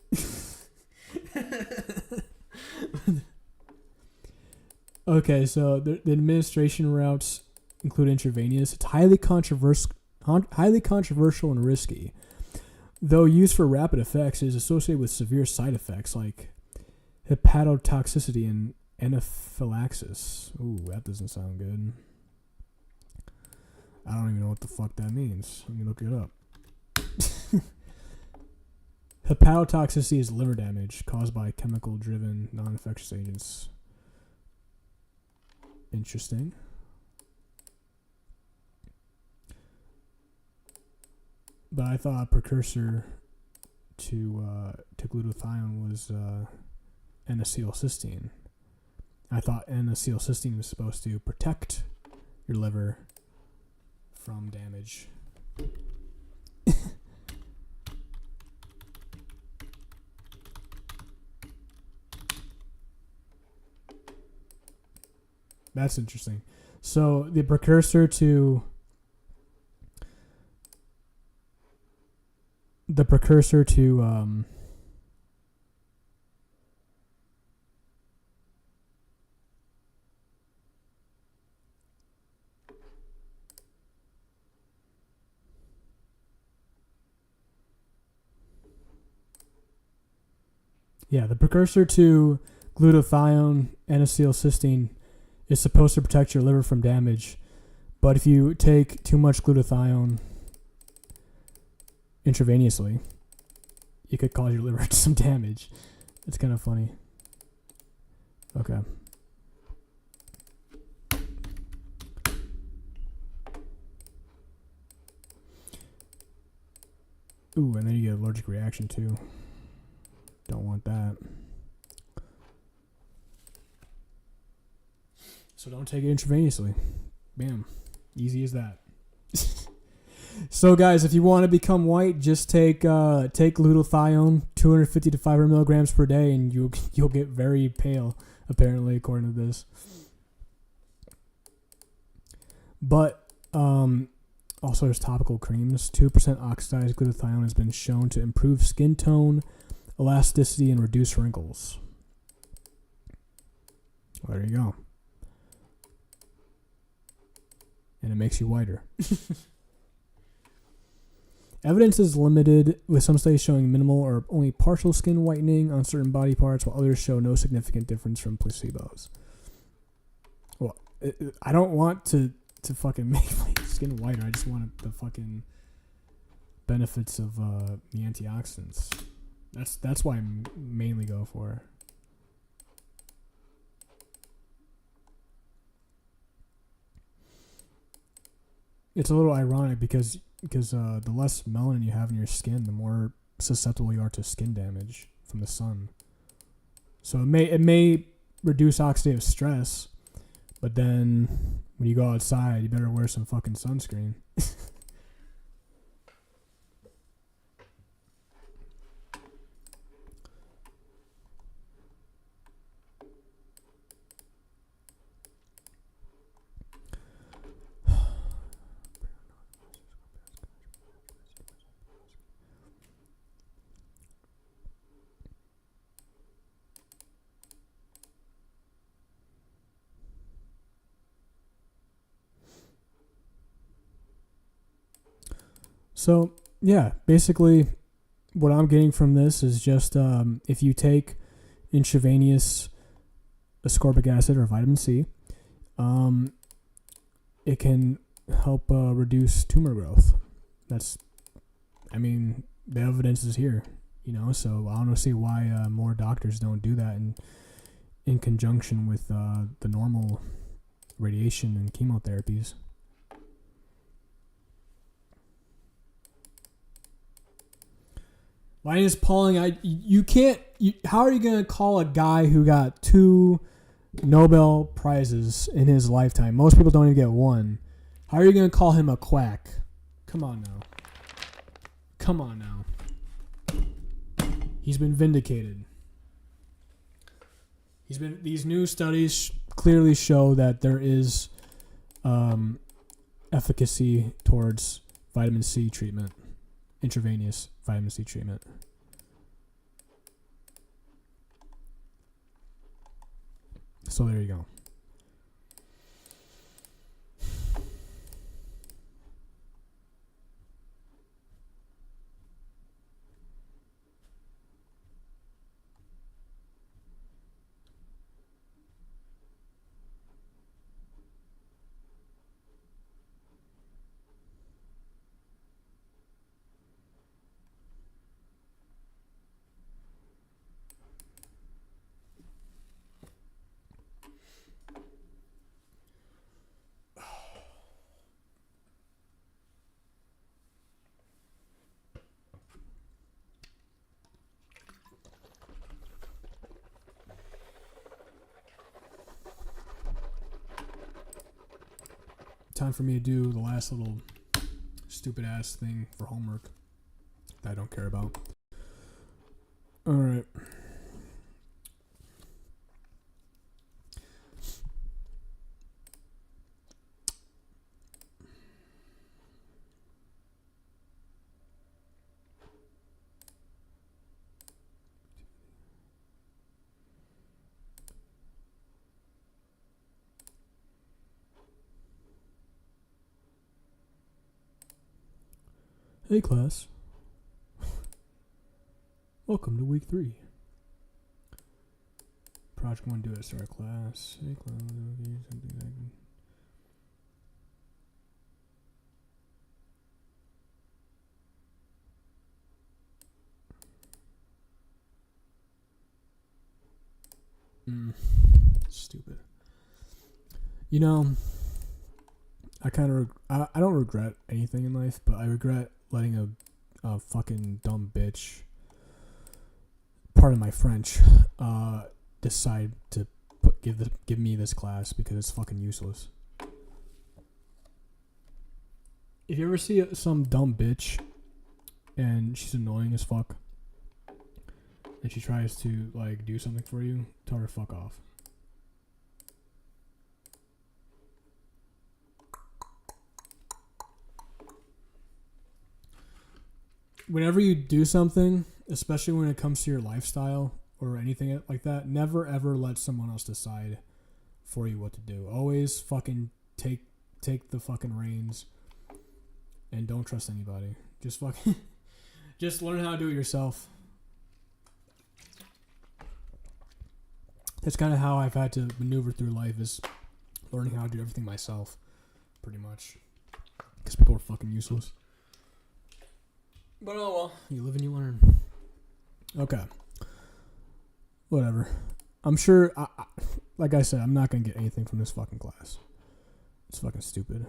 Okay, so the administration routes include intravenous. It's highly controversial and risky. Though used for rapid effects, it is associated with severe side effects like hepatotoxicity and anaphylaxis. Ooh, that doesn't sound good. I don't even know what the fuck that means. Let me look it up. Hepatotoxicity is liver damage caused by chemical-driven non-infectious agents. Interesting. But I thought a precursor to glutathione was N-acetylcysteine. I thought N-acetylcysteine was supposed to protect your liver from damage. That's interesting. So the precursor to the precursor to glutathione, N-acetylcysteine, is supposed to protect your liver from damage. But if you take too much glutathione intravenously, it could cause your liver some damage. It's kind of funny. Okay. Ooh, and then you get allergic reaction too. Don't want that. So don't take it intravenously. Bam. Easy as that. So guys, if you want to become white, just take glutathione, 250 to 500 milligrams per day, and you'll get very pale, apparently, according to this. But also there's topical creams. 2% oxidized glutathione has been shown to improve skin tone, elasticity, and reduce wrinkles. Well, there you go. And it makes you whiter. Evidence is limited, with some studies showing minimal or only partial skin whitening on certain body parts, while others show no significant difference from placebos. Well, I don't want to fucking make my skin whiter. I just want the fucking benefits of the antioxidants. That's why I mainly go for. It's a little ironic because the less melanin you have in your skin, the more susceptible you are to skin damage from the sun. So it may reduce oxidative stress, but then when you go outside, you better wear some fucking sunscreen. So, yeah, basically what I'm getting from this is just if you take intravenous ascorbic acid or vitamin C, it can help reduce tumor growth. The evidence is here, so I don't see why more doctors don't do that in conjunction with the normal radiation and chemotherapies. My name is Pauling. How are you going to call a guy who got 2 Nobel Prizes in his lifetime? Most people don't even get 1. How are you going to call him a quack? Come on now. He's been vindicated. These new studies clearly show that there is efficacy towards vitamin C treatment. Intravenous vitamin C treatment. So there you go. Time for me to do the last little stupid ass thing for homework that I don't care about. Alright. Hey class. Welcome to week 3. Project 1, do it, start class. Hey class, something like stupid. I don't regret anything in life, but I regret letting a fucking dumb bitch, pardon my French, decide to give me this class because it's fucking useless. If you ever see some dumb bitch and she's annoying as fuck and she tries to like do something for you, tell her fuck off. Whenever you do something, especially when it comes to your lifestyle or anything like that, never ever let someone else decide for you what to do. Always fucking take the fucking reins and don't trust anybody. Just fucking just learn how to do it yourself. That's kind of how I've had to maneuver through life, is learning how to do everything myself, pretty much. Because people are fucking useless. But oh well, you live and you learn. Okay. Whatever. I'm sure, like I said, I'm not going to get anything from this fucking class. It's fucking stupid.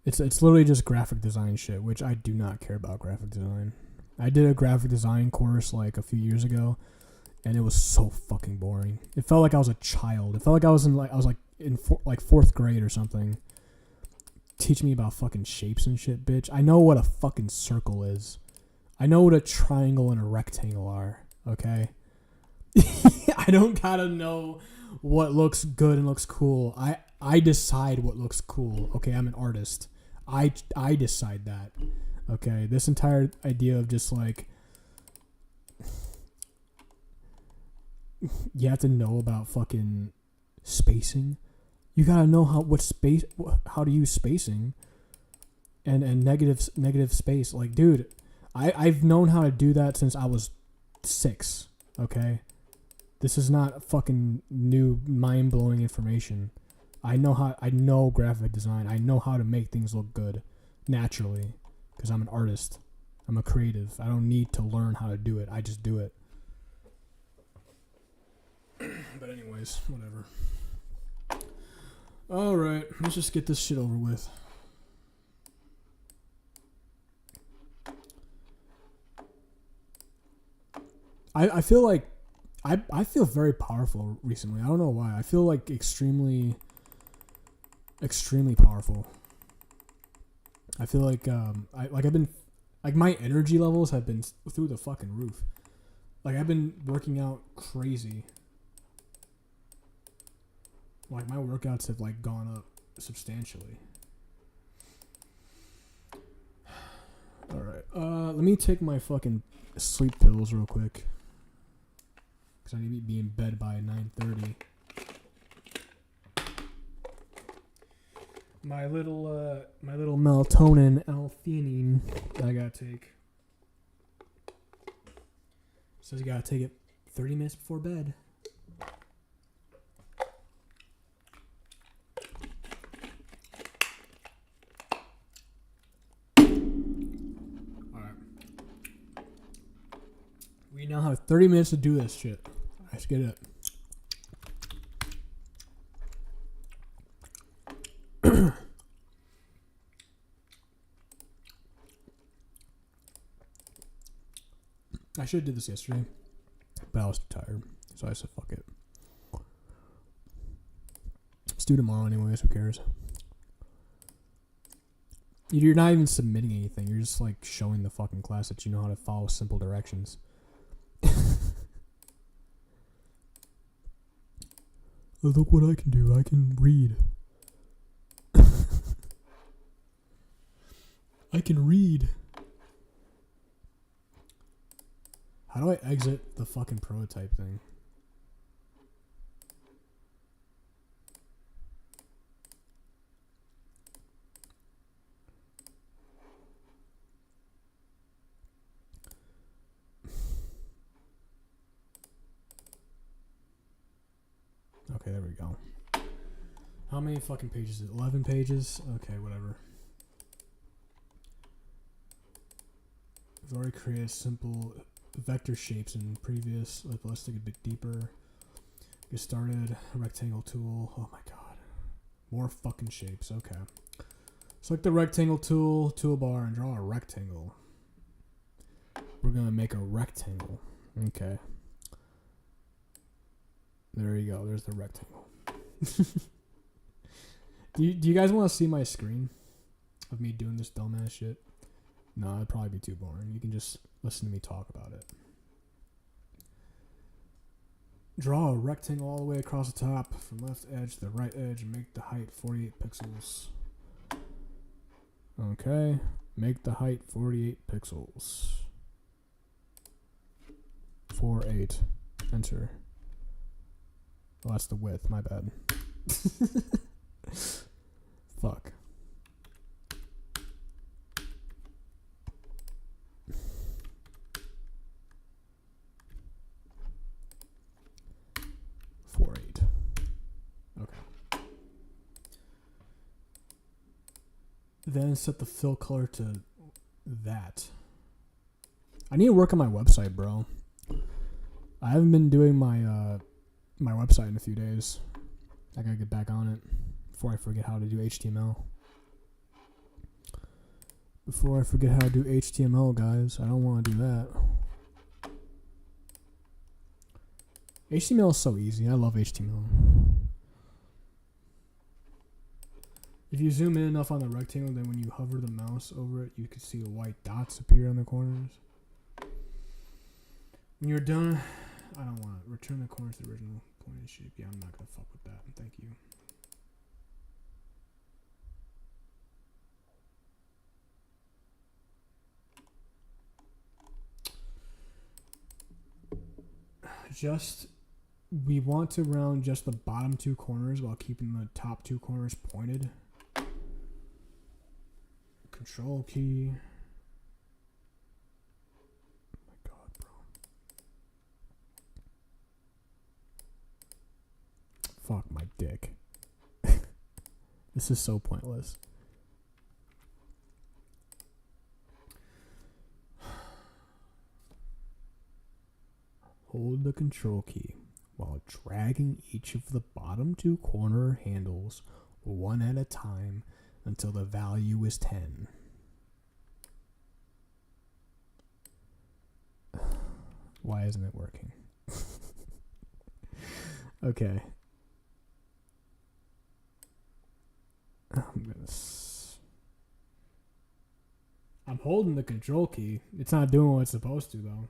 It's literally just graphic design shit, which I do not care about graphic design. I did a graphic design course like a few years ago, and it was so fucking boring. It felt like I was a child. It felt like I was in fourth grade or something. Teach me about fucking shapes and shit, bitch. I know what a fucking circle is. I know what a triangle and a rectangle are, okay? I don't gotta know what looks good and looks cool. I decide what looks cool, okay? I'm an artist. I decide that, okay? This entire idea of just like, you have to know about fucking spacing. You gotta know how to use spacing and negative space. Like, dude, I've known how to do that since I was 6. Okay, this is not fucking new mind blowing information. I know graphic design. I know how to make things look good naturally because I'm an artist. I'm a creative. I don't need to learn how to do it. I just do it. But anyways, whatever. Alright, let's just get this shit over with. I feel like I feel very powerful recently. I don't know why. I feel like extremely powerful. I feel like I've been like my energy levels have been through the fucking roof. Like I've been working out crazy. Like my workouts have like gone up substantially. All right. Let me take my fucking sleep pills real quick. Cause I need to be in bed by 9:30. My little melatonin L-theanine that I gotta take. Says you gotta take it 30 minutes before bed. We now have 30 minutes to do this shit. Let's get it. I should have did this yesterday, but I was too tired, so I said fuck it. Let's do tomorrow anyways, who cares? You're not even submitting anything, you're just like showing the fucking class that you know how to follow simple directions. Look what I can do. I can read. I can read. How do I exit the fucking prototype thing? Okay, there we go. How many fucking pages is it? 11 pages? Okay, whatever. I've already created simple vector shapes in previous. Let's dig a bit deeper. Get started. Rectangle tool. Oh my god. More fucking shapes. Okay. Select the rectangle tool, toolbar, and draw a rectangle. We're gonna make a rectangle. Okay. There you go. There's the rectangle. Do you guys want to see my screen of me doing this dumbass shit? No, it'd probably be too boring. You can just listen to me talk about it. Draw a rectangle all the way across the top from left edge to the right edge and make the height 48 pixels. Okay. Make the height 48 pixels. 48. Enter. Oh, that's the width. My bad. Fuck. Okay. Then set the fill color to that. I need to work on my website, bro. I haven't been doing my my website in a few days. I gotta get back on it before I forget how to do HTML. Before I forget how to do HTML, guys. I don't want to do that. HTML is so easy. I love HTML. If you zoom in enough on the rectangle, then when you hover the mouse over it, you can see the white dots appear on the corners. When you're done, I don't want to return the corners to the original pointed shape. Yeah, I'm not going to fuck with that. Thank you. We want to round just the bottom two corners while keeping the top two corners pointed. Control key. Oh my god, bro. Fuck my dick. This is so pointless. Hold the control key while dragging each of the bottom two corner handles one at a time until the value is 10. Why isn't it working? Okay. I'm holding the control key. It's not doing what it's supposed to, though.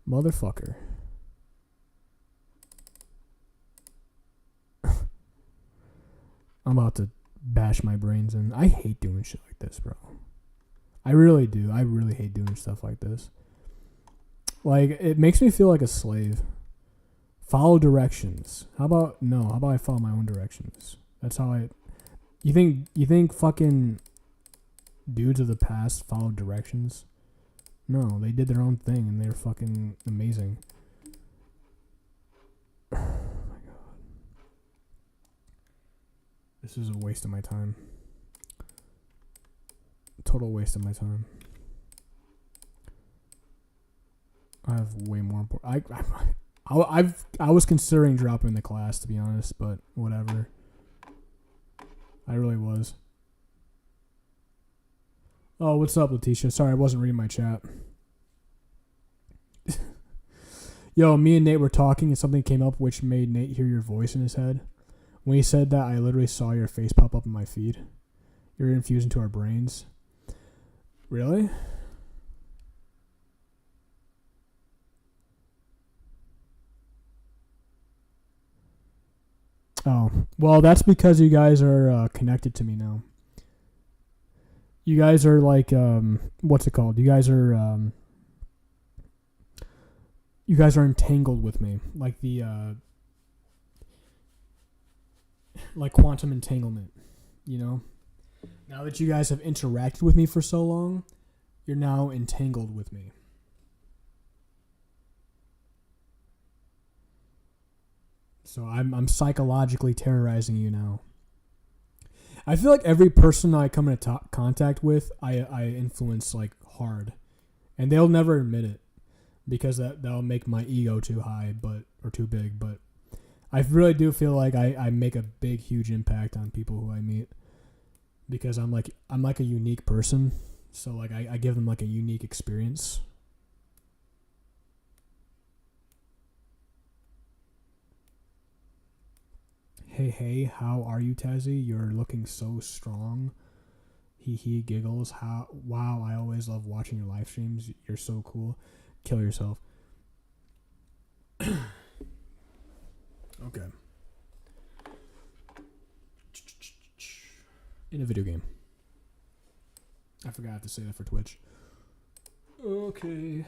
Motherfucker. I'm about to bash my brains in. I hate doing shit like this, bro. I really do. I really hate doing stuff like this. Like, it makes me feel like a slave. Follow directions. How about I follow my own directions? That's how I... You think fucking dudes of the past followed directions? No, they did their own thing and they're fucking amazing. Oh my god. This is a waste of my time. Total waste of my time. I have way more important. I was considering dropping the class, to be honest, but whatever. I really was. Oh, what's up, Letitia? Sorry, I wasn't reading my chat. Yo, me and Nate were talking and something came up which made Nate hear your voice in his head. When he said that, I literally saw your face pop up in my feed. You're infused into our brains. Really? Oh, well, that's because you guys are connected to me now. You guys are like, what's it called? You guys are entangled with me, like like quantum entanglement, you know? Now that you guys have interacted with me for so long, you're now entangled with me. So I'm psychologically terrorizing you now. I feel like every person I come into contact with, I influence like hard, and they'll never admit it because that'll make my ego too high, or too big. But I really do feel like I make a big, huge impact on people who I meet because I'm like a unique person. So like I give them like a unique experience. Hey, how are you, Tazzy? You're looking so strong. He giggles. How? Wow, I always love watching your live streams. You're so cool. Kill yourself. Okay. In a video game. I forgot I have to say that for Twitch. Okay.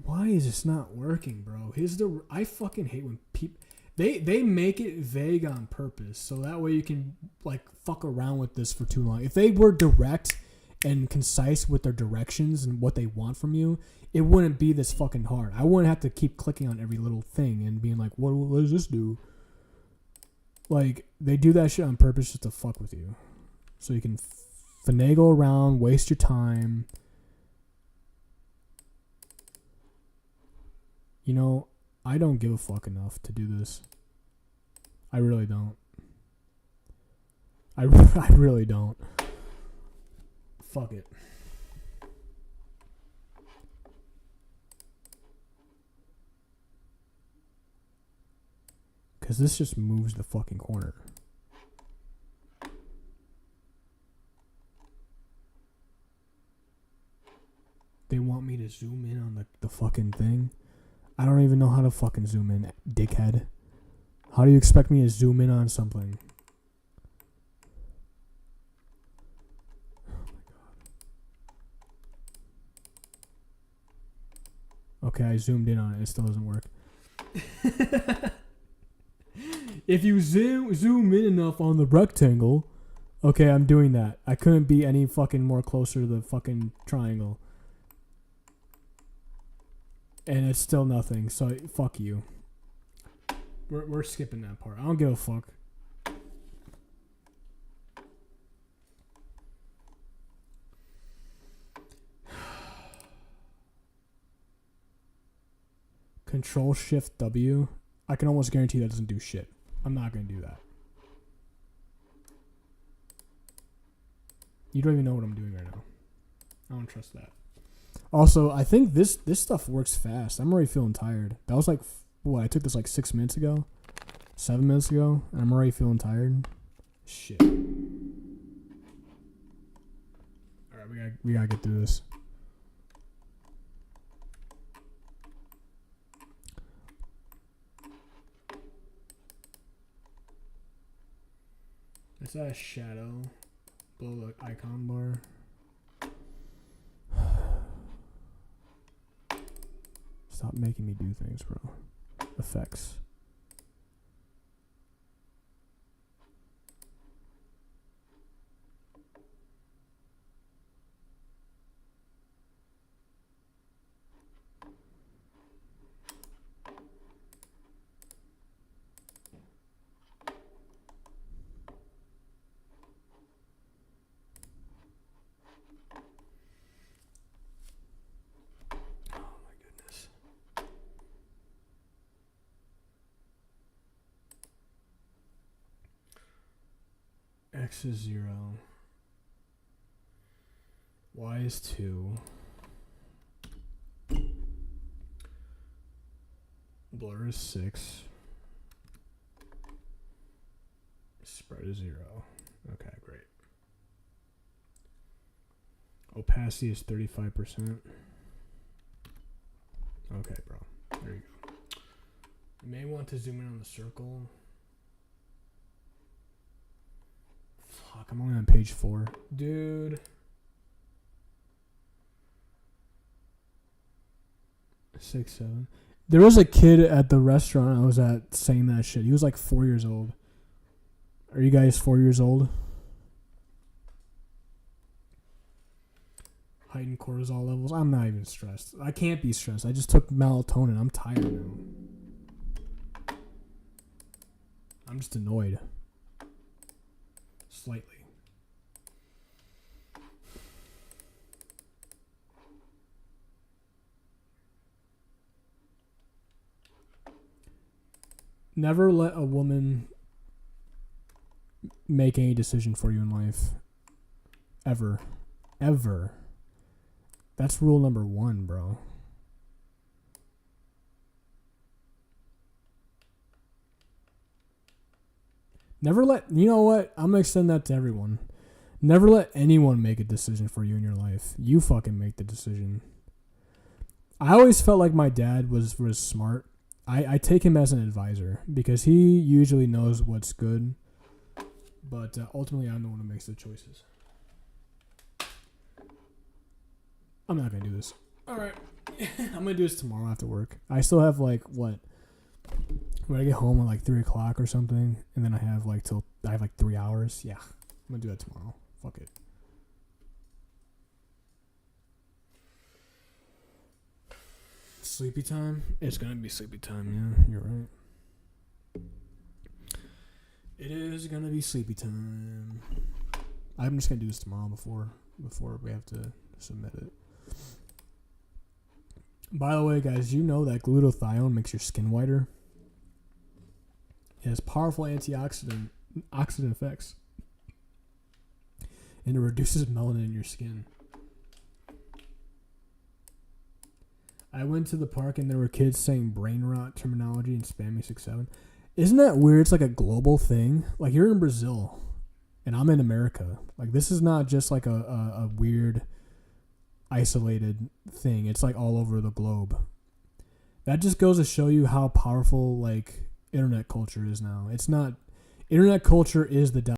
Why is this not working, bro? I fucking hate when people they make it vague on purpose so that way you can like fuck around with this for too long. If they were direct and concise with their directions and what they want from you, it wouldn't be this fucking hard. I wouldn't have to keep clicking on every little thing and being like, what does this do? Like, they do that shit on purpose just to fuck with you. So you can finagle around, waste your time. You know, I don't give a fuck enough to do this. I really don't. I really don't. Fuck it. Because this just moves the fucking corner. They want me to zoom in on the fucking thing. I don't even know how to fucking zoom in, dickhead. How do you expect me to zoom in on something? Oh my god. Okay, I zoomed in on it. It still doesn't work. If you zoom in enough on the rectangle, okay, I'm doing that. I couldn't be any fucking more closer to the fucking triangle. And it's still nothing, so fuck you. We're skipping that part. I don't give a fuck. Control Shift W. I can almost guarantee that doesn't do shit. I'm not gonna do that. You don't even know what I'm doing right now. I don't trust that. Also, I think this stuff works fast. I'm already feeling tired. That was like, what, I took this like 6 minutes ago? 7 minutes ago? And I'm already feeling tired? Shit. Alright, we gotta get through this. Is that a shadow below the icon bar? Stop making me do things, bro. Effects. X is 0. Y is 2. Blur is 6. Spread is 0. Okay, great. Opacity is 35%. Okay, bro. There you go. You may want to zoom in on the circle. Fuck, I'm only on page 4. Dude. 6, 7. There was a kid at the restaurant I was at saying that shit. He was like 4 years old. Are you guys 4 years old? Heightened cortisol levels. I'm not even stressed. I can't be stressed. I just took melatonin. I'm tired now. I'm just annoyed. Slightly. Never let a woman make any decision for you in life. Ever. Ever. That's rule number 1, bro. Never let... You know what? I'm going to extend that to everyone. Never let anyone make a decision for you in your life. You fucking make the decision. I always felt like my dad was smart. I take him as an advisor because he usually knows what's good. But ultimately, I'm the one who makes the choices. I'm not going to do this. All right. I'm going to do this tomorrow after work. I still have like, what? When I get home at like 3 o'clock or something, and then I have like 3 hours. Yeah. I'm going to do that tomorrow. Fuck it. Sleepy time? It's going to be sleepy time, yeah. You're right. It is going to be sleepy time. I'm just going to do this tomorrow before we have to submit it. By the way, guys, you know that glutathione makes your skin whiter? It has powerful oxidant effects. And it reduces melanin in your skin. I went to the park and there were kids saying brain rot terminology in Spammy 67. Isn't that weird? It's like a global thing. Like, you're in Brazil and I'm in America. Like, this is not just like a weird isolated thing. It's like all over the globe. That just goes to show you how powerful like internet culture is now. It's not... Internet culture is the